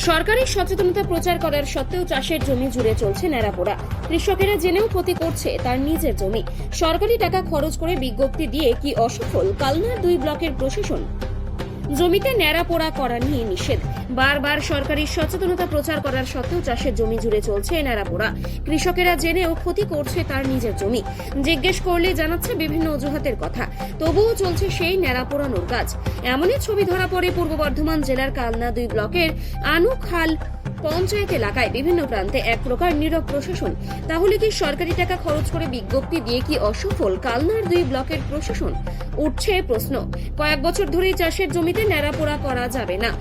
সরকারি সচেতনতা প্রচার করার সত্ত্বেও চাষের জমি জুড়ে চলছে ন্যাড়াপোড়া। কৃষকেরা জেনেও ক্ষতি করছে তার নিজের জমি। সরকারি টাকা খরচ করে বিজ্ঞপ্তি দিয়ে কি অসফল কালনার 2 ব্লকের প্রশাসন? জমিতে ন্যাড়াপোড়া করা নিয়ে নিষেধ। বারবার সরকারি সচেতনতা প্রচার করার সত্ত্বেও চাষের জমি জুড়ে চলছে ন্যাড়াপোড়া। কৃষকেরা জেনেও ক্ষতি করছে তার নিজের জমি। জিজ্ঞেস করলে জানাচ্ছে বিভিন্ন অজুহাতের কথা, তবুও চলছে সেই ন্যাড়াপোড়ানোর কাজ। এমনই ছবি ধরা পড়ে পূর্ব বর্ধমান জেলার কালনা 2 ব্লকের আনুখাল পঞ্চায়েত এলাকায়। বিভিন্ন প্রান্তে এক প্রকার নীরব প্রশাসন। তাহলে কি সরকারি টাকা খরচ করে বিজ্ঞপ্তি দিয়ে কি অসফল কালনার 2 ব্লকের প্রশাসন? উঠছে প্রশ্ন। কয়েক বছর ধরেই চাষের জমিতে ন্যাড়াপোড়া করা যাবে না।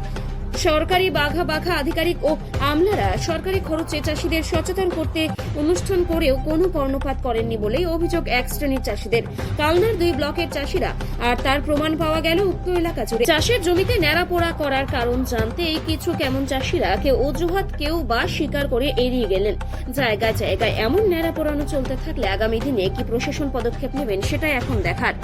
সরকারি বাঘা আধিকারিক ও আমলারা সরকারি খরচে চাষীদের সচেতন করতে অনুষ্ঠান করেও কোনো কর্ণপাত করেননি বলেই অভিযোগ এক শ্রেণীর চাষীদের। কালনার 2 ব্লকের চাষীরা, আর তার প্রমাণ পাওয়া গেল উক্ত এলাকা জুড়ে। চাষের জমিতে ন্যাড়াপোড়া করার কারণ জানতে কিছু কেমন চাষীরা কেউ অজুহাত, কেউ বা স্বীকার করে এড়িয়ে গেলেন। জায়গায় জায়গায় এমন ন্যাড়াপোড়ানো চলতে থাকলে আগামী দিনে কি প্রশাসন পদক্ষেপ নেবেন সেটাই এখন দেখার।